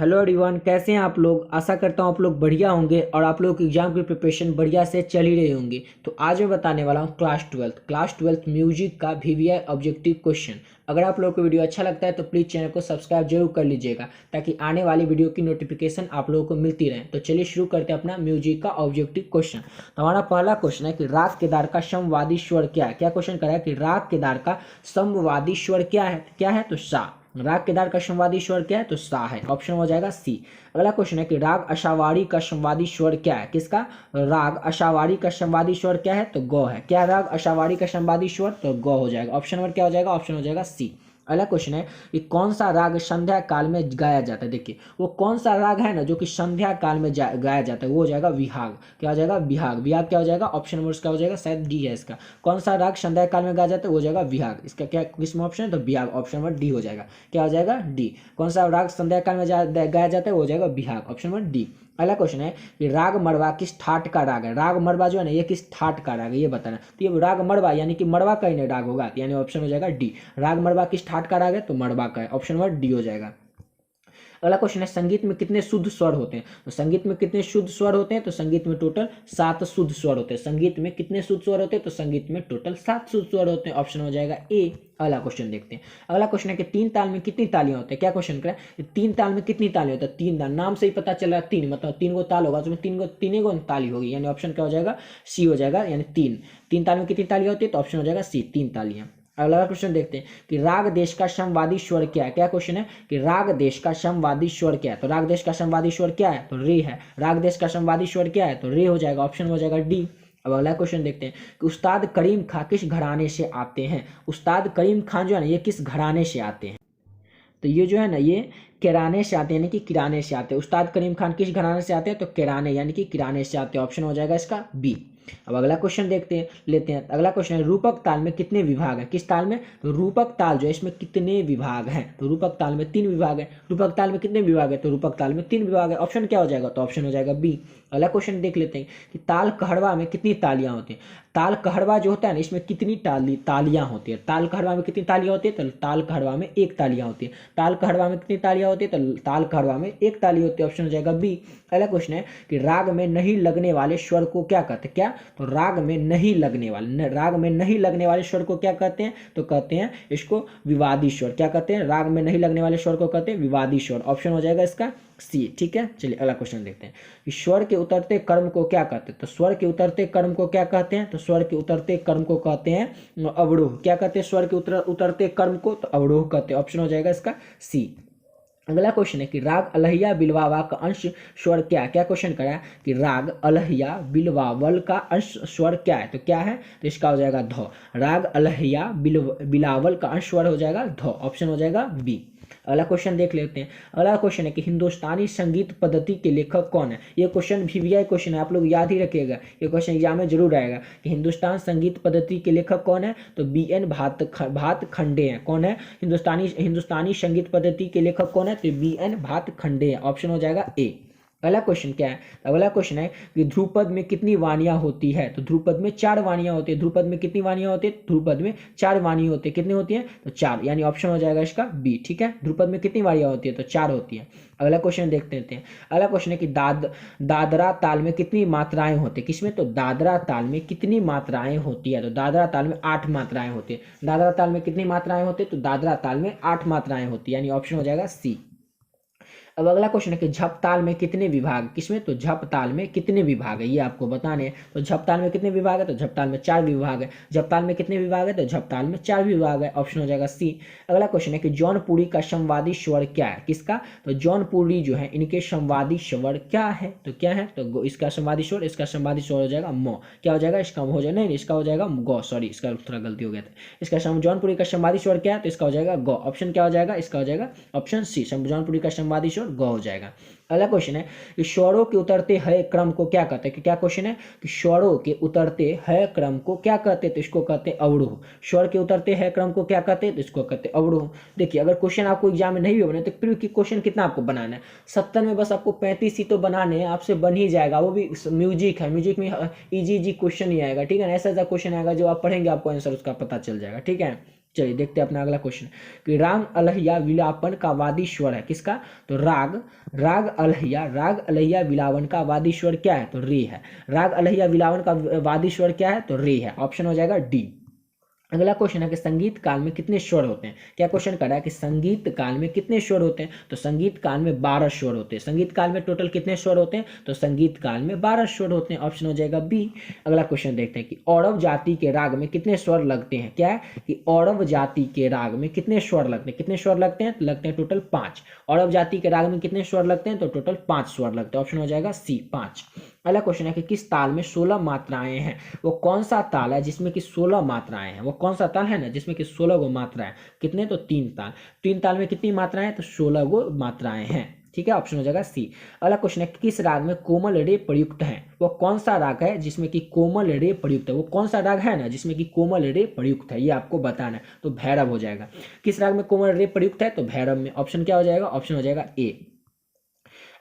Hello everyone, कैसे हैं आप लोग। आशा करता हूँ आप लोग बढ़िया होंगे और आप लोगों की एग्जाम की प्रिपरेशन बढ़िया से चल ही रही होंगी। तो आज मैं बताने वाला हूँ क्लास ट्वेल्थ म्यूजिक का वीवीआई ऑब्जेक्टिव क्वेश्चन। अगर आप लोगों को वीडियो अच्छा लगता है तो प्लीज़ चैनल को सब्सक्राइब जरूर कर लीजिएगा ताकि आने वाली वीडियो की नोटिफिकेशन आप लोगों को मिलती रहे। तो चलिए शुरू करते हैं अपना म्यूजिक का ऑब्जेक्टिव क्वेश्चन। तो हमारा पहला क्वेश्चन है कि राग केदार का समवादी स्वर क्या है। क्या क्वेश्चन करा है कि राग केदार का समवादी स्वर क्या है तो सा। राग केदार का समवादी स्वर क्या है तो सा है। ऑप्शन हो जाएगा सी। अगला क्वेश्चन है कि राग अशावारी का समवादी स्वर क्या है। किसका? राग अशावारी का समवादी स्वर क्या है तो गौ है। क्या राग अशावारी का समवादी स्वर तो गौ हो जाएगा। ऑप्शन नंबर क्या हो जाएगा? ऑप्शन हो जाएगा सी। अगला क्वेश्चन है कि कौन सा राग संध्या काल में गाया जाता है। देखिए वो कौन सा राग है ना जो कि संध्या काल में गाया जाता है, वो हो जाएगा विहाग। क्या हो जाएगा? विहाग। विहाग क्या हो जाएगा? ऑप्शन नंबर क्या हो जाएगा? शायद डी है इसका। कौन सा राग संध्या काल में गाया जाता है वो हो जाएगा विहाग। इसका क्या किसमें ऑप्शन है तो विहाग। ऑप्शन नंबर डी हो जाएगा। क्या हो जाएगा? डी। कौन सा राग संध्या काल में गाया जाता है वो हो जाएगा विहाग। Option number D. अगला क्वेश्चन है कि राग मड़वा किस ठाट का राग है। राग मड़वा जो है ना ये किस ठाट का राग है ये बताना। तो ये राग मड़वा यानी कि मड़वा का ही नहीं राग होगा, यानी ऑप्शन हो जाएगा डी। राग मड़वा किस ठाट का राग है तो मड़वा का है। ऑप्शन नंबर डी हो जाएगा। अगला क्वेश्चन है संगीत में कितने शुद्ध स्वर होते हैं। तो संगीत में कितने शुद्ध स्वर होते हैं तो संगीत में टोटल 7 शुद्ध स्वर होते हैं। संगीत में कितने शुद्ध स्वर होते हैं तो संगीत में टोटल 7 शुद्ध स्वर होते हैं। ऑप्शन हो जाएगा ए। अगला क्वेश्चन देखते हैं। अगला क्वेश्चन है कि तीन ताल में कितनी तालियां होती है। क्या क्वेश्चन करें? तीन ताल में कितनी तालियां होती है। तीन ताल, नाम से ही पता चल रहा है तीन, मतलब तीन गो ताल होगा उसमें तीन गो ताली होगी, यानी ऑप्शन क्या हो जाएगा? सी हो जाएगा, यानी तीन। तीन ताल में कितनी तालियां होती है तो ऑप्शन हो जाएगा सी, तीन तालियां। अगला क्वेश्चन देखते हैं कि राग देश का समवादी स्वर क्या है। क्या क्वेश्चन है कि राग देश का समवादी स्वर क्या है। तो राग देश का समवादी स्वर क्या है तो रे है। राग देश का समवादी स्वर क्या है तो रे हो जाएगा। ऑप्शन हो जाएगा डी। अब अगला क्वेश्चन देखते हैं कि उस्ताद करीम खां किस घराने से आते हैं। उस्ताद करीम खां जो है ना ये किस घराने से आते हैं। तो ये जो है ना ये किराने से आते हैं, यानी कि किराने से आते हैं। उस्ताद करीम खान किस घराने से आते हैं तो किराने यानी कि किराने से आते हैं। ऑप्शन हो जाएगा इसका बी। अब अगला क्वेश्चन लेते हैं। अगला क्वेश्चन है रूपक ताल में कितने विभाग हैं। किस ताल में? तो रूपक ताल जो है इसमें कितने विभाग हैं तो रूपक ताल में 3 विभाग हैं। रूपक ताल में कितने विभाग है तो रूपक ताल में 3 विभाग है। ऑप्शन क्या हो जाएगा तो ऑप्शन हो जाएगा बी। अगला क्वेश्चन देख लेते हैं कि ताल कहड़वा में कितनी तालियां होती हैं। ताल कहड़वा जो होता है ना इसमें कितनी तालियां होती है। ताल कहड़वा में कितनी तालियां होती है तो ताल कहड़वा में एक तालियां होती है। ताल कहड़वा में कितनी तालियां होती है तो ताल कहड़वा में एक ताली होती है। ऑप्शन हो जाएगा बी। अगला क्वेश्चन है कि राग में नहीं लगने वाले स्वर को क्या कहते हैं। क्या? तो राग में नहीं लगने वाले स्वर को क्या कहते हैं तो कहते हैं इसको विवादी स्वर। क्या कहते हैं? राग में नहीं लगने वाले स्वर को कहते हैं विवादी स्वर। ऑप्शन हो जाएगा इसका सी। ठीक है, चलिए अगला क्वेश्चन देखते हैं कि स्वर के उतरते कर्म को क्या कहते हैं। तो स्वर के उतरते कर्म को क्या कहते हैं तो स्वर के उतरते कर्म को कहते हैं अवरोह। क्या कहते हैं स्वर के उतरते कर्म को तो अवरोह कहते हैं। ऑप्शन हो जाएगा इसका सी। अगला क्वेश्चन है कि राग अलहिया बिलवावा का अंश स्वर क्या है। क्या क्वेश्चन करा है कि राग अलहिया बिलवावल का अंश स्वर क्या है तो क्या है तो इसका हो जाएगा ध। राग अलहिया बिलावल का अंश स्वर हो जाएगा ध। ऑप्शन हो जाएगा बी। अगला क्वेश्चन देख लेते हैं। अगला क्वेश्चन है कि हिंदुस्तानी संगीत पद्धति के लेखक कौन है। ये क्वेश्चन वीवीआई क्वेश्चन है, आप लोग याद ही रखिएगा, ये क्वेश्चन एग्जाम में जरूर आएगा कि हिंदुस्तान संगीत पद्धति के लेखक कौन है तो बी.एन. भातखंडे हैं। कौन है? हिंदुस्तानी संगीत पद्धति के लेखक कौन है तो बी.एन. भातखंडे हैं। ऑप्शन हो जाएगा ए। अगला क्वेश्चन क्या है? अगला क्वेश्चन है कि ध्रुपद में कितनी वाणियां होती है तो ध्रुपद में 4 वाणियां होती है। ध्रुपद में कितनी वाणियां होती है? ध्रुपद में 4 वाणियां होती है। कितनी होती है तो 4, यानी ऑप्शन हो जाएगा इसका बी। ठीक है, ध्रुपद में कितनी वाणियां होती है तो 4 होती है। अगला क्वेश्चन देखते हैं। अगला क्वेश्चन है कि दादरा ताल में कितनी मात्राएं होती है। किसमें? तो दादरा ताल में कितनी मात्राएं होती है तो दादरा ताल में 8 मात्राएं होती है। दादरा ताल में कितनी मात्राएं होती है तो दादरा ताल में 8 मात्राएं होती है, यानी ऑप्शन हो जाएगा सी। अब अगला क्वेश्चन है कि झप ताल में कितने विभाग। किसमें? तो झप ताल में कितने विभाग है ये आपको बताने हैं। तो झप ताल में कितने विभाग है तो झप ताल में 4 विभाग है। झप ताल में कितने विभाग है तो झप ताल में 4 विभाग है। ऑप्शन हो जाएगा सी। अगला क्वेश्चन है कि जौनपुरी का संवादी स्वर क्या है। किसका? तो जौनपुरी जो है इनके संवादी स्वर क्या है तो क्या है तो इसका संवादी स्वर हो जाएगा म। क्या हो जाएगा? इसका हो जाएगा नहीं, इसका हो जाएगा गौ। सॉरी, इसका थोड़ा गलती हो गया था। इसका जौनपुरी का संवादी स्वर क्या है तो इसका हो जाएगा गौ। ऑप्शन क्या हो जाएगा? इसका हो जाएगा ऑप्शन सी, जौनपुरी का संवादी स्वर ग हो जाएगा। अगला क्वेश्चन है कि स्वरों के उतरते है क्रम को क्या कहते हैं। क्या क्वेश्चन है कि स्वरों के उतरते है क्रम को क्या कहते हैं तो इसको कहते हैं अवरोह। स्वर के उतरते है क्रम को क्या कहते हैं तो इसको कहते हैं अवरोह। देखिए अगर क्वेश्चन आपको एग्जाम में नहीं भी बने तो प्री की क्वेश्चन कितना आपको बनाना है 70 में बस आपको 35 ही तो बनाने हैं, आपसे बन ही जाएगा। वो भी म्यूजिक है, म्यूजिक में इजी क्वेश्चन ही आएगा। ठीक है ना, ऐसा क्वेश्चन आएगा जो आप पढ़ेंगे आपको आंसर उसका पता चल जाएगा। ठीक है, चलिए देखते हैं अपना अगला क्वेश्चन कि राग अलहिया विलापन का वादी स्वर है किसका, तो राग अलहिया विलावन का वादी स्वर क्या है, तो रे है। राग अलहिया विलावन का वादी स्वर क्या है, तो रे है। ऑप्शन हो जाएगा डी। अगला क्वेश्चन है कि संगीत काल में कितने स्वर होते हैं। क्या क्वेश्चन कर रहा है कि संगीत काल में कितने स्वर होते हैं, तो संगीत काल में 12 स्वर होते हैं। संगीत काल में टोटल कितने स्वर होते हैं, तो संगीत काल में 12 स्वर होते हैं। ऑप्शन हो जाएगा बी। अगला क्वेश्चन देखते हैं कि औरव जाति के राग में कितने स्वर लगते हैं। क्या है कि औरव जाति के राग में कितने स्वर लगते हैं, कितने स्वर लगते हैं, तो लगते हैं टोटल 5। औरव जाति के राग में कितने स्वर लगते हैं, तो टोटल 5 स्वर लगते हैं। ऑप्शन हो जाएगा सी 5। अगला क्वेश्चन है कि किस ताल में 16 मात्राएं हैं। वो कौन सा ताल है जिसमें कि 16 मात्राएं हैं। वो कौन सा ताल है ना जिसमें कि 16 गो मात्राएं। कितने, तो 3 ताल। 3 ताल में कितनी मात्राएं हैं, तो 16 गो मात्राएं हैं। ठीक है, ऑप्शन हो जाएगा सी। अगला क्वेश्चन है किस राग में कोमल रे प्रयुक्त है। वो कौन सा राग है जिसमें कि कोमल रे प्रयुक्त है। वो कौन सा राग है ना जिसमें कि कोमल रे प्रयुक्त है, ये आपको बताना है। तो भैरव हो जाएगा। किस राग में कोमल रे प्रयुक्त है, तो भैरव में। ऑप्शन क्या हो जाएगा, ऑप्शन हो जाएगा ए।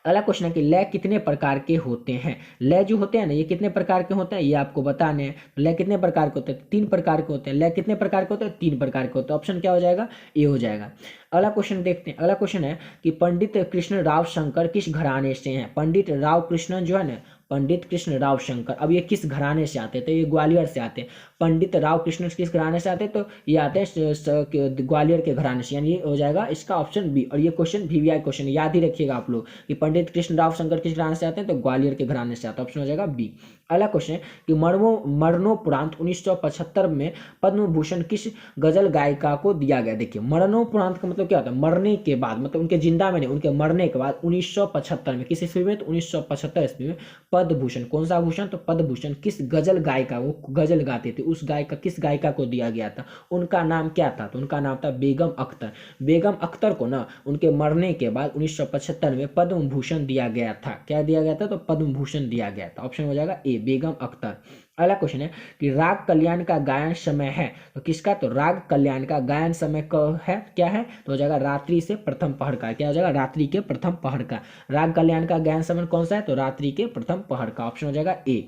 अगला क्वेश्चन है कि लय कितने प्रकार के होते हैं। लय जो होते हैं ना ये कितने प्रकार के होते हैं, ये आपको बताने हैं। लय कितने प्रकार के होते हैं, 3 प्रकार के होते हैं। लय कितने प्रकार के होते हैं, 3 प्रकार के होते हैं। ऑप्शन क्या हो जाएगा, ए हो जाएगा। अगला क्वेश्चन देखते हैं। अगला क्वेश्चन है कि पंडित कृष्ण राव शंकर किस घराने से हैं। पंडित राव कृष्ण जो है ना, पंडित कृष्ण राव शंकर, अब ये किस घराने से आते हैं, तो ये ग्वालियर से आते हैं। पंडित राव कृष्ण किस घराने से आते हैं, तो ये आते हैं ग्वालियर के घराने से, यानी ये हो जाएगा इसका ऑप्शन बी। और ये क्वेश्चन VVI क्वेश्चन याद ही रखिएगा आप लोग कि पंडित कृष्ण राव शंकर किस घराने से आते हैं, तो ग्वालियर के घराने से आते हैं। ऑप्शन हो जाएगा बी। अगला क्वेश्चन है कि मरणोपरांत 1975 में पद्म भूषण किस गजल गायिका को दिया गया। देखिए मरणोपरांत का मतलब क्या होता है, मरने के बाद, मतलब उनके जिंदा में नहीं, उनके मरने के बाद 1975 में, किस ईस्वी में, तो 1975 ईस्वी में पद्म भूषण, कौन सा भूषण, तो पद्म भूषण किस गजल गायिका, वो गजल गाते थे, उस गायिका, किस गायिका को दिया गया था। उनका नाम क्या था, तो उनका नाम था बेगम अख्तर। बेगम अख्तर को ना उनके मरने के बाद 1975 में पद्म भूषण दिया गया था। क्या दिया गया था, तो पद्म भूषण दिया गया था। ऑप्शन हो जाएगा ए, बेगम अख्तर। अगला क्वेश्चन है कि राग कल्याण का गायन समय है, तो किसका, तो राग कल्याण का गायन समय है क्या है, तो हो जाएगा रात्रि से प्रथम पहर का। क्या हो जाएगा, रात्रि के प्रथम पहर का। राग कल्याण का गायन समय कौन सा है, तो रात्रि के प्रथम पहर का। ऑप्शन हो जाएगा ए।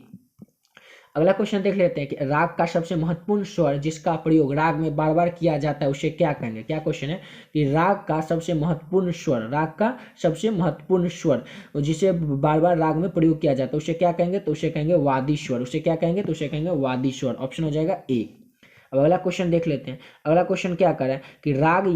अगला क्वेश्चन देख लेते हैं कि राग का सबसे महत्वपूर्ण स्वर जिसका प्रयोग राग में बार बार किया जाता है उसे क्या कहेंगे। क्या क्वेश्चन है कि राग का सबसे महत्वपूर्ण स्वर, राग का सबसे महत्वपूर्ण स्वर जिसे बार बार राग में प्रयोग किया जाता है उसे क्या कहेंगे, तो उसे कहेंगे वादी स्वर। उसे क्या कहेंगे, तो उसे कहेंगे वादी स्वर। ऑप्शन हो जाएगा ए। अब अगला क्वेश्चन देख लेते हैं। अगला क्वेश्चन क्या कर रहा है कि राग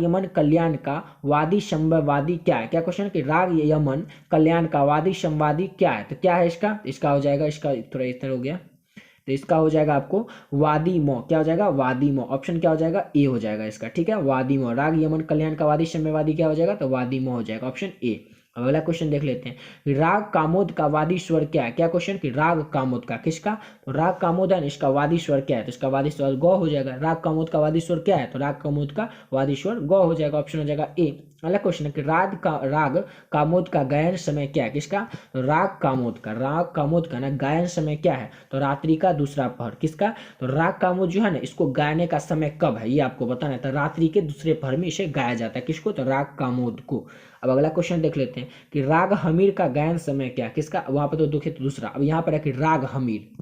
यमन कल्याण का वादी संवादी क्या है। क्या क्वेश्चन कि राग यमन कल्याण का वादी संवादी क्या है, तो क्या है इसका, इसका हो जाएगा, इसका थोड़ा इस तरह हो गया, तो इसका हो जाएगा आपको वादी मो। क्या हो जाएगा, वादी मो। ऑप्शन क्या हो जाएगा, ए हो जाएगा इसका। ठीक है, वादी मो। राग यमन कल्याण का वादी संवादी क्या हो जाएगा, तो वादी मो हो जाएगा। Option A. अगला क्वेश्चन देख लेते हैं, राग कामोद का वादी स्वर क्या है। क्या क्वेश्चन कि राग कामोद का, किसका, तो राग कामोद है, इसका वादी स्वर क्या है, तो इसका वादी स्वर गौ हो जाएगा। राग कामोद का वादी स्वर क्या है, तो राग कामोद का वादी स्वर गौ हो जाएगा। ऑप्शन हो जाएगा ए। अगला क्वेश्चन है कि राग कामोद का गायन समय क्या है, किसका, तो राग कामोद का ना गायन समय क्या है, तो रात्रि का दूसरा पहर। किसका, तो राग कामोद जो है ना इसको गायने का समय कब है ये आपको बताना है, तो रात्रि के दूसरे पहर में इसे गाया जाता है। किसको, तो राग कामोद को। अब अगला क्वेश्चन देख लेते हैं कि राग हमीर का गायन समय क्या, किसका, वहां पर तो दुखित तो दूसरा। अब यहाँ पर है कि राग हमीर।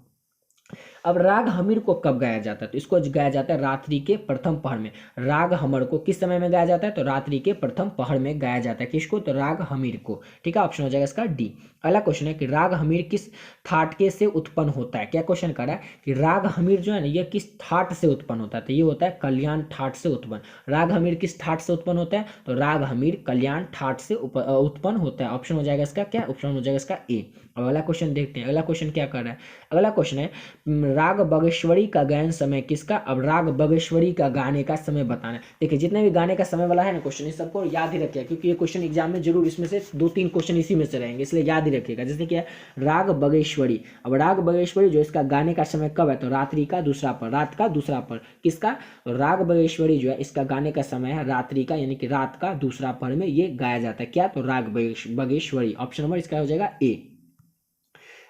अब राग हमीर को कब गाया जाता है, तो इसको गाया जाता है रात्रि के प्रथम पहर में। राग हमर को किस समय में गाया जाता है, तो रात्रि के प्रथम पहर में गाया जाता है। किसको, तो राग हमीर को। ठीक है, ऑप्शन हो जाएगा इसका डी। अगला क्वेश्चन है कि राग हमीर किस थाटके से उत्पन्न होता है। क्या क्वेश्चन कर रहा है कि राग हमीर जो है ना ये किस थाट से उत्पन्न होता है, तो ये होता है कल्याण ठाट से उत्पन्न। राग हमीर किस थाट से उत्पन्न होता है, तो राग हमीर कल्याण ठाट से उत्पन्न होता है। ऑप्शन हो जाएगा इसका क्या, ऑप्शन हो जाएगा इसका ए। अब अगला क्वेश्चन देखते हैं। अगला क्वेश्चन क्या कर रहा है, अगला क्वेश्चन है राग बगेश्वरी का गायन समय किसका। अब राग बगेश्वरी का गाने का समय बताना है। देखिए जितने भी गाने का समय वाला है ना क्वेश्चन, इस सबको याद ही रखिएगा क्योंकि ये क्वेश्चन एग्जाम में जरूर इसमें से 2-3 क्वेश्चन इसी में से रहेंगे, इसलिए याद ही रखिएगा। जैसे कि राग बगेश्वरी, अब राग बगेश्वरी जो इसका गाने का समय कब है, तो रात्रि का दूसरा पहर, रात का दूसरा पहर। किसका, तो राग बगेश्वरी जो है इसका गाने का समय है रात्रि का, यानी कि रात का दूसरा पहर में ये गाया जाता है। क्या, तो राग बगेश्वरी। ऑप्शन नंबर इसका हो जाएगा ए।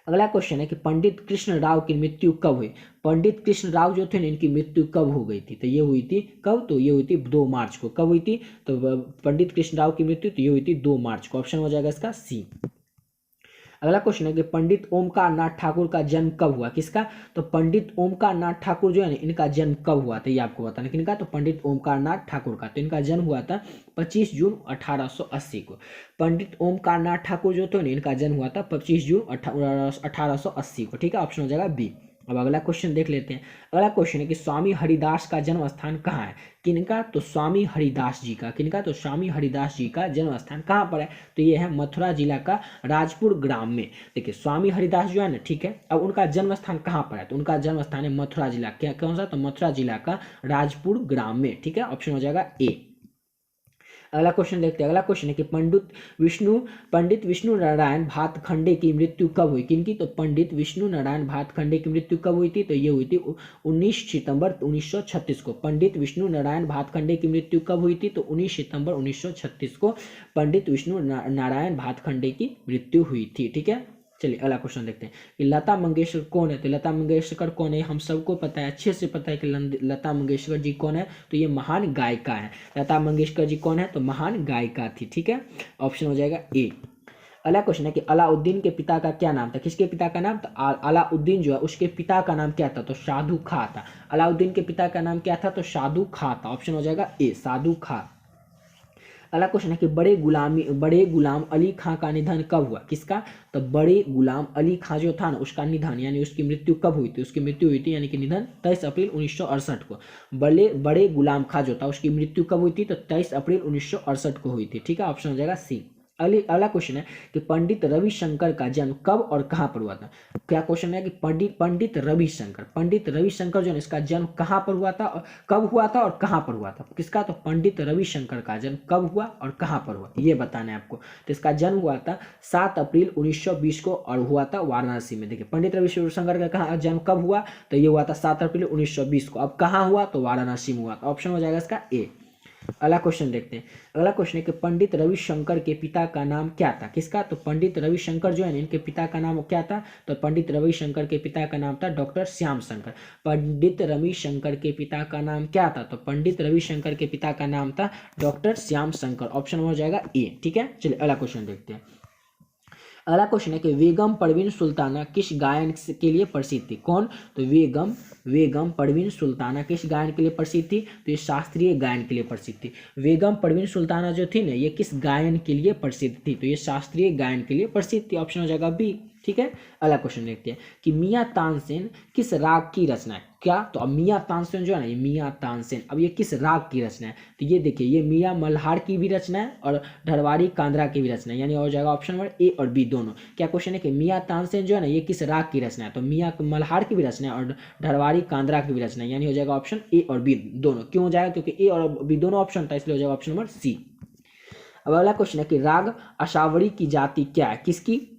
अगला क्वेश्चन है कि पंडित कृष्ण राव की मृत्यु कब हुई। पंडित कृष्ण राव जो थे ना इनकी मृत्यु कब हो गई थी, तो ये हुई थी कब, तो ये हुई थी 2 मार्च को। कब हुई थी, तो पंडित कृष्ण राव की मृत्यु तो ये हुई थी 2 मार्च को। ऑप्शन हो जाएगा इसका सी। अगला क्वेश्चन है कि पंडित ओमकार नाथ ठाकुर का जन्म कब हुआ, किसका, तो पंडित ओमकार नाथ ठाकुर जो है ना इनका जन्म कब हुआ था ये आपको बताना, किनका, तो पंडित ओमकार नाथ ठाकुर का। तो इनका जन्म हुआ था 25 जून 1880 को। पंडित ओमकार नाथ ठाकुर जो थे ना इनका जन्म हुआ था 25 जून 1880 को। ठीक है, ऑप्शन हो जाएगा बी। अब अगला क्वेश्चन देख लेते हैं। अगला क्वेश्चन है कि स्वामी हरिदास का जन्म स्थान कहाँ है, किनका, तो स्वामी हरिदास जी का, किनका, तो स्वामी हरिदास जी का जन्म स्थान कहाँ पर है, तो ये है मथुरा जिला का राजपुर ग्राम में। देखिए स्वामी हरिदास जो है ना, ठीक है, अब उनका जन्म स्थान कहाँ पर है, तो उनका जन्म स्थान है मथुरा जिला, क्या कौन सा, तो मथुरा जिला का राजपुर ग्राम में। ठीक है, ऑप्शन हो जाएगा ए। अगला क्वेश्चन देखते हैं। अगला क्वेश्चन है कि पंडित विष्णु नारायण भातखंडे की मृत्यु कब हुई, किनकी, तो पंडित विष्णु नारायण भातखंडे की मृत्यु कब हुई थी, तो ये हुई थी 19 सितंबर 1936 को। पंडित विष्णु नारायण भातखंडे की मृत्यु कब हुई थी, तो 19 सितंबर 1936 को पंडित विष्णु नारायण भातखंडे की मृत्यु हुई थी। ठीक है, चलिए अगला क्वेश्चन देखते हैं कि लता मंगेशकर कौन है, तो लता मंगेशकर कौन है, हम सबको पता है, अच्छे से पता है कि लता मंगेशकर जी कौन है, तो ये महान गायिका है। लता मंगेशकर जी कौन है, तो महान गायिका थी। ठीक है, ऑप्शन हो जाएगा ए। अगला क्वेश्चन है कि अलाउद्दीन के पिता का क्या नाम था, किसके पिता का नाम, तो अलाउद्दीन जो है उसके पिता का नाम क्या था, तो साधु खां था। अलाउद्दीन के पिता का नाम क्या था, तो साधु खां था। ऑप्शन हो जाएगा ए, साधु खां। अगला क्वेश्चन है कि बड़े गुलाम अली खां का निधन कब हुआ, किसका, तो बड़े गुलाम अली खां जो था ना उसका निधन यानी उसकी मृत्यु कब हुई थी, उसकी मृत्यु हुई थी यानी कि निधन 23 अप्रैल 1968 को। बड़े गुलाम खां जो था उसकी मृत्यु कब हुई थी, तो 23 अप्रैल 1968 को हुई थी। ठीक है, ऑप्शन हो जाएगा सी। अगला क्वेश्चन है कि पंडित रविशंकर का जन्म कब और कहाँ पर हुआ था। क्या क्वेश्चन है कि पंडित रविशंकर जो है इसका जन्म कहाँ पर हुआ था, कब हुआ था और कहाँ पर हुआ था, किसका, तो पंडित रविशंकर का जन्म कब हुआ और कहाँ पर हुआ ये बताना है आपको। तो इसका जन्म हुआ था 7 अप्रैल 1920 को और हुआ था वाराणसी में। देखिए पंडित रविशंकर का जन्म कब हुआ, तो ये हुआ था 7 अप्रैल 1920 को। अब कहाँ हुआ, तो वाराणसी में हुआ। तो ऑप्शन हो जाएगा इसका ए। अगला क्वेश्चन देखते हैं। अगला क्वेश्चन है कि पंडित रविशंकर के पिता का नाम क्या था, किसका, तो पंडित रविशंकर जो है इनके पिता का नाम क्या था, तो पंडित रविशंकर के पिता का नाम था डॉक्टर श्याम शंकर। पंडित रविशंकर के पिता का नाम क्या था, तो पंडित रविशंकर के पिता का नाम था डॉक्टर श्याम शंकर। ऑप्शन हो जाएगा ए। ठीक है, चलिए अगला क्वेश्चन देखते हैं। अगला क्वेश्चन है कि बेगम परवीन सुल्ताना किस गायन के लिए प्रसिद्ध थी, कौन, तो बेगम परवीन सुल्ताना किस गायन के लिए प्रसिद्ध थी, तो ये शास्त्रीय गायन के लिए प्रसिद्ध थी। बेगम परवीन सुल्ताना जो थी ना ये किस गायन के लिए प्रसिद्ध थी, तो ये शास्त्रीय गायन के लिए प्रसिद्ध थी। ऑप्शन हो जाएगा बी। ठीक है, अगला क्वेश्चन देखते हैं कि मियां तानसेन किस राग की रचना है, क्या, तो अब मियां तानसेन जो है ना ये मियां तानसेन अब ये किस राग की रचना है, तो ये देखिए ये मियां मल्हार की भी रचना है और ढरवारी कांद्रा की भी रचना है, यानी हो जाएगा ऑप्शन नंबर ए और बी दोनों। क्या क्वेश्चन है कि मियां तानसेन जो है ना ये किस राग की रचना है, तो मियां मल्हार की भी रचना है और ढरवारी कांद्रा की भी रचना है, यानी हो जाएगा ऑप्शन ए और बी दोनों। क्यों हो जाएगा, क्योंकि ए और बी दोनों ऑप्शन था इसलिए हो जाएगा ऑप्शन नंबर सी। अब अगला क्वेश्चन है कि राग अशावरी की जाति क्या है, किसकी,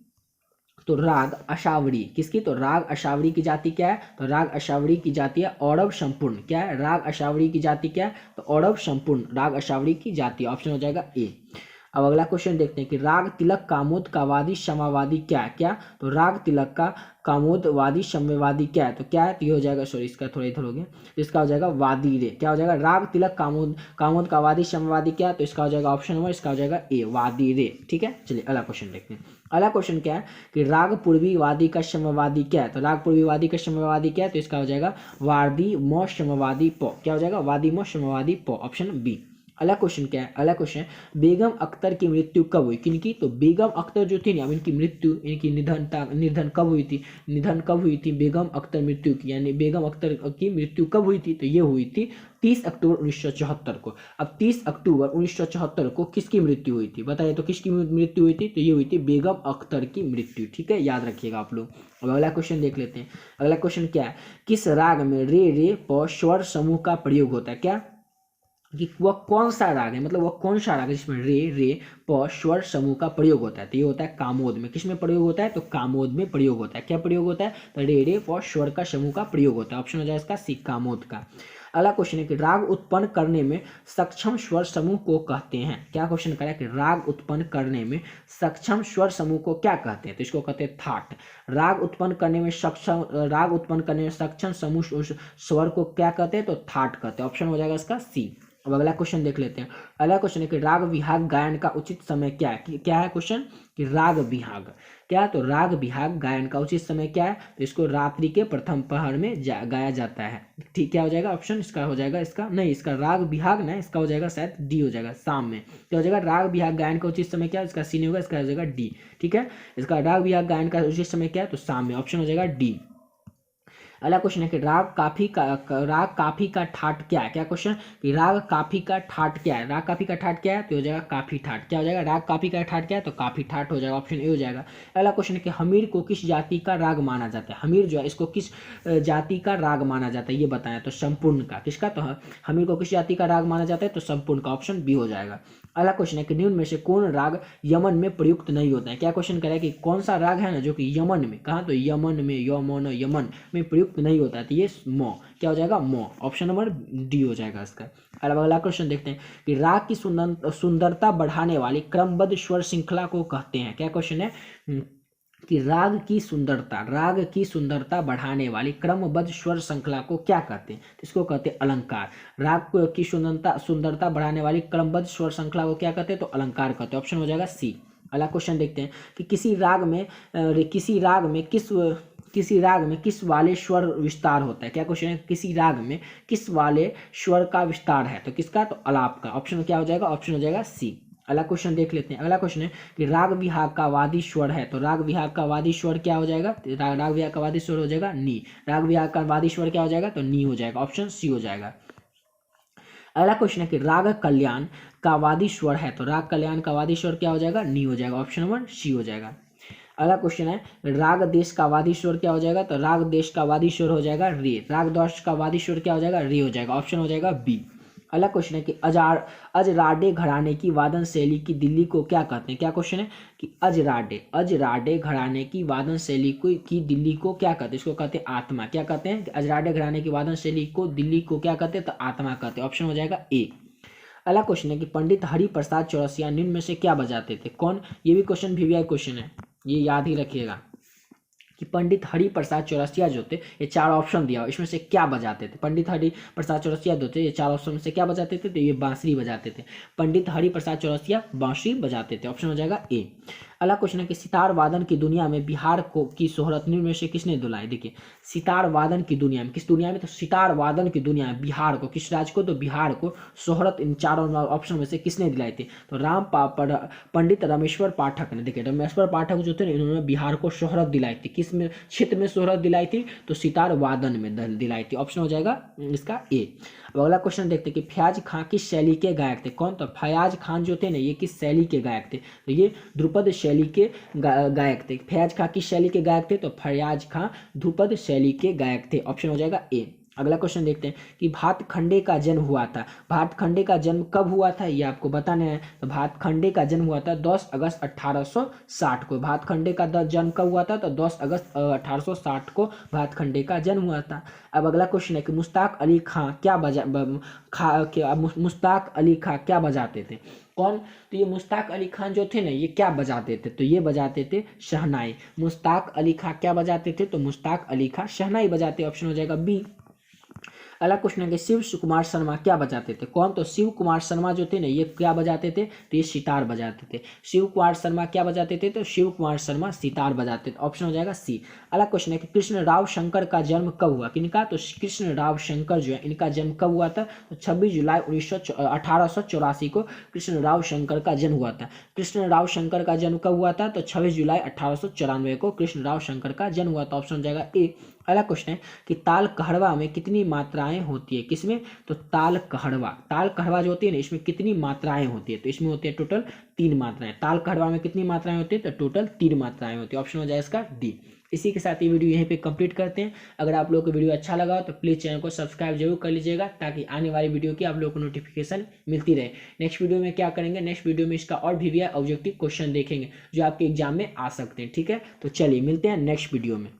तो राग अशावरी किसकी, तो राग अशावरी की जाति क्या है, तो राग अशावरी की जाति है औरव संपूर्ण। क्या है, राग अशावरी की जाति क्या है, तो औरव संपूर्ण राग अशावरी की जाति। ऑप्शन हो जाएगा ए। अब अगला क्वेश्चन देखते हैं कि राग तिलक कामोद का वादी क्षमावादी क्या है, क्या, तो राग तिलक का कामोदवादी क्षम्यवादी क्या है, तो क्या है, तो ये हो जाएगा, सॉरी इसका थोड़ा इधर हो गया, तो इसका हो जाएगा वादी रे। क्या हो जाएगा, राग तिलक कामोद का वादी क्षम्यवादी क्या है, तो इसका हो जाएगा ऑप्शन नंबर, इसका हो जाएगा ए वादी रे। ठीक है, चलिए अगला क्वेश्चन देखते हैं। अगला क्वेश्चन क्या है कि राग पूर्वी वादी का क्षम्यवादी क्या है, तो राग पूर्वी वादी का क्षम्यवादी क्या है, तो इसका हो जाएगा वादी मो क्षम्यवादी पो। क्या हो जाएगा, वादी मो क्षम्यवादी पो। Option B. अगला क्वेश्चन क्या है, अगला क्वेश्चन बेगम अख्तर की मृत्यु कब हुई, किनकी, तो बेगम अख्तर जो थी ना इनकी मृत्यु इनकी निधन कब हुई थी, निधन कब हुई थी बेगम अख्तर मृत्यु की, यानी बेगम अख्तर की मृत्यु कब हुई थी, तो ये हुई थी 30 अक्टूबर 1974 को। अब 30 अक्टूबर 1974 को किसकी मृत्यु हुई थी बताइए, तो किसकी मृत्यु हुई थी, तो ये हुई थी बेगम अख्तर की मृत्यु। ठीक है, याद रखिएगा आप लोग। अब अगला क्वेश्चन देख लेते हैं। अगला क्वेश्चन क्या है, किस राग में रे रे प स्वर समूह का प्रयोग होता है, क्या, कि वह कौन सा राग है, मतलब वह कौन सा राग है जिसमें रे रे प स्वर समूह का प्रयोग होता है, तो ये होता है कामोद में। किसमें प्रयोग होता है, तो कामोद में प्रयोग होता है। क्या प्रयोग होता है, तो रे रे प स्वर का समूह का प्रयोग होता है। ऑप्शन हो जाए इसका सी कामोद का। अगला क्वेश्चन है कि राग उत्पन्न करने में सक्षम स्वर समूह को कहते हैं। क्या क्वेश्चन करा कि राग उत्पन्न करने में सक्षम स्वर समूह को क्या कहते हैं, तो इसको कहते हैं थाट। राग उत्पन्न करने में सक्षम समूह स्वर को क्या कहते हैं, तो थाट कहते हैं। ऑप्शन हो जाएगा इसका सी। अब अगला क्वेश्चन देख लेते हैं। अगला क्वेश्चन है कि राग विहाग गायन का उचित समय क्या है। क्या है क्वेश्चन कि राग विहाग क्या, तो राग विहाग गायन का उचित समय क्या है, तो इसको रात्रि के प्रथम पहर में गाया जाता है। ठीक, क्या हो जाएगा ऑप्शन इसका हो जाएगा, इसका नहीं, इसका राग विहाग ना, इसका हो जाएगा शायद डी हो जाएगा, शाम में। क्या हो जाएगा, राग विहाग गायन का उचित समय क्या है, इसका सी नहीं होगा, इसका हो जाएगा डी। ठीक है, इसका राग विहाग गायन का उचित समय क्या है, तो शाम में, ऑप्शन हो जाएगा डी। अगला क्वेश्चन है कि राग काफी का ठाट क्या है। क्या क्वेश्चन कि राग काफी का ठाट क्या है, राग काफी का ठाट क्या है, तो हो जाएगा काफी ठाट। क्या हो जाएगा, राग काफी का ठाट क्या है, तो काफी ठाट हो जाएगा, ऑप्शन ए हो जाएगा। अगला क्वेश्चन है कि हमीर को किस जाति का राग माना जाता है। हमीर जो है इसको किस जाति का राग माना जाता है, ये बताया, तो संपूर्ण का। किसका, तो हमीर को किस जाति का राग माना जाता है, तो संपूर्ण का, ऑप्शन बी हो जाएगा। अगला क्वेश्चन है कि निम्न में से कौन राग यमन में प्रयुक्त नहीं होता है। क्या क्वेश्चन करेगा कि कौन सा राग है ना जो कि यमन में, कहा तो यमन में, यमन में प्रयुक्त नहीं होता है, तो ये मो। क्या हो जाएगा, मो, ऑप्शन नंबर डी हो जाएगा इसका। अब अगला क्वेश्चन देखते हैं कि राग की सुंदरता बढ़ाने वाली क्रमबद्ध स्वर श्रृंखला को कहते हैं। क्या क्वेश्चन है कि राग की सुंदरता बढ़ाने वाली क्रमबद्ध स्वर श्रृंखला को क्या कहते हैं, तो इसको कहते हैं अलंकार। राग की सुंदरता बढ़ाने वाली क्रमबद्ध स्वर श्रृंखला को क्या कहते हैं, तो अलंकार कहते हैं, ऑप्शन हो जाएगा सी। अगला क्वेश्चन देखते हैं कि किसी राग में किस वाले स्वर विस्तार होता है। क्या क्वेश्चन है, किसी राग में किस वाले स्वर का विस्तार है, तो किसका, तो अलाप का, ऑप्शन क्या हो जाएगा, ऑप्शन हो जाएगा सी। अगला क्वेश्चन देख लेते हैं। अगला क्वेश्चन है कि राग विहाग का वादी स्वर है, तो राग विहाग का वादी स्वर क्या हो जाएगा, राग विहाग का वादी स्वर हो जाएगा नी। राग विहाग का वादी स्वर क्या हो जाएगा, तो नी हो जाएगा, ऑप्शन सी हो जाएगा। अगला क्वेश्चन है कि राग कल्याण का वादी स्वर है, तो राग कल्याण का वादी स्वर क्या हो जाएगा, नी हो जाएगा, ऑप्शन नंबर सी हो जाएगा। अगला क्वेश्चन है राग देश का वादी स्वर क्या हो जाएगा, तो राग देश का वादी स्वर हो जाएगा रे। राग देश का वादी स्वर क्या हो जाएगा, रे हो जाएगा, ऑप्शन हो जाएगा बी। अगला क्वेश्चन है कि अजराडे घराने की वादन शैली की दिल्ली को क्या कहते हैं। क्या क्वेश्चन है कि अजराडे घराने की वादन शैली की दिल्ली को क्या कहते हैं, इसको कहते हैं आत्मा। क्या कहते हैं, अजराडे घराने की वादन शैली को दिल्ली को क्या कहते हैं, तो आत्मा कहते हैं, ऑप्शन हो जाएगा ए। अगला क्वेश्चन है कि पंडित हरिप्रसाद चौरसिया निम्न में से क्या बजाते थे, कौन, ये भी क्वेश्चन वीवीआई क्वेश्चन है, ये याद ही रखिएगा कि पंडित हरिप्रसाद चौरसिया जो थे, ये चार ऑप्शन दिया, इसमें से क्या बजाते थे। पंडित हरिप्रसाद चौरसिया जो थे, ये चार ऑप्शन में से क्या बजाते थे, तो ये बांसुरी बजाते थे। पंडित हरिप्रसाद चौरसिया बांसुरी बजाते थे, ऑप्शन हो जाएगा ए। अगला क्वेश्चन है कि सितार वादन की दुनिया में बिहार को की शोहरत निम्न में से किसने दिलाई। देखिए सितार वादन की दुनिया में, किस दुनिया में, तो सितार वादन की दुनिया में बिहार को, किस राज्य को, तो बिहार को शोहरत इन चारों ऑप्शन में से किसने दिलाई थी, तो पंडित रामेश्वर पाठक ने। देखिए रामेश्वर पाठक जो थे इन्होंने बिहार को शोहरत दिलाई थी, किस में क्षेत्र में शोहरत दिलाई थी, तो सितार वादन में दिलाई थी, ऑप्शन हो जाएगा इसका ए। अब अगला क्वेश्चन देखते हैं कि फयाज खां किस शैली के गायक थे, कौन, तो फयाज खान जो थे ना, ये किस शैली के गायक थे, तो ये ध्रुपद शैली के गायक थे। फयाज खां किस शैली के गायक थे, तो फयाज खां ध्रुपद शैली के गायक थे, ऑप्शन हो जाएगा ए। अगला क्वेश्चन देखते हैं कि भातखंडे का जन्म हुआ था। भातखंडे का जन्म कब हुआ था, ये आपको बताना है। तो भातखंडे का जन्म हुआ था 10 अगस्त 1860 को। भातखंडे का जन्म कब हुआ था, तो 10 अगस्त 1860 को भातखंडे का जन्म हुआ था। अब अगला क्वेश्चन है कि मुश्ताक अली खां मुश्ताक अली खां क्या बजाते थे, कौन, तो ये मुश्ताक अली खान जो थे ना, ये क्या बजाते थे, तो ये बजाते थे शहनाई। मुश्ताक अली खां क्या बजाते थे, तो मुश्ताक अली खां शहनाई बजाते, ऑप्शन हो जाएगा बी। अगला क्वेश्चन है कि शिव कुमार शर्मा क्या बजाते थे, कौन, तो शिव कुमार शर्मा जो थे ना, ये क्या बजाते थे, तो ये सितार बजाते थे। शिव कुमार शर्मा क्या बजाते थे, तो शिव कुमार शर्मा सितार बजाते थे, ऑप्शन हो जाएगा सी। अगला क्वेश्चन है कि कृष्ण राव शंकर का जन्म कब हुआ, किनका, तो कृष्ण राव शंकर जो है इनका जन्म कब हुआ था, तो 26 जुलाई 1884 को कृष्ण राव शंकर का जन्म हुआ था। कृष्ण राव शंकर का जन्म कब हुआ था, तो 26 जुलाई 1894 को कृष्ण राव शंकर का जन्म हुआ था, ऑप्शन हो जाएगा ए। अगला क्वेश्चन है कि ताल कहड़वा में कितनी मात्राएं होती है, किसमें, तो ताल कहड़वा जो होती है ना, इसमें कितनी मात्राएं होती है, तो इसमें होती है टोटल 3 मात्राएं। ताल कहड़वा में कितनी मात्राएं होती है, तो टोटल 3 मात्राएं होती है, ऑप्शन हो जाए इसका डी। इसी के साथ ये वीडियो यहीं पे कंप्लीट करते हैं। अगर आप लोगों को वीडियो अच्छा लगा तो प्लीज़ चैनल को सब्सक्राइब जरूर कर लीजिएगा, ताकि आने वाली वीडियो की आप लोगों को नोटिफिकेशन मिलती रहे। नेक्स्ट वीडियो में क्या करेंगे, नेक्स्ट वीडियो में इसका और वीवीआई ऑब्जेक्टिव क्वेश्चन देखेंगे जो आपके एग्जाम में आ सकते हैं। ठीक है, तो चलिए मिलते हैं नेक्स्ट वीडियो में।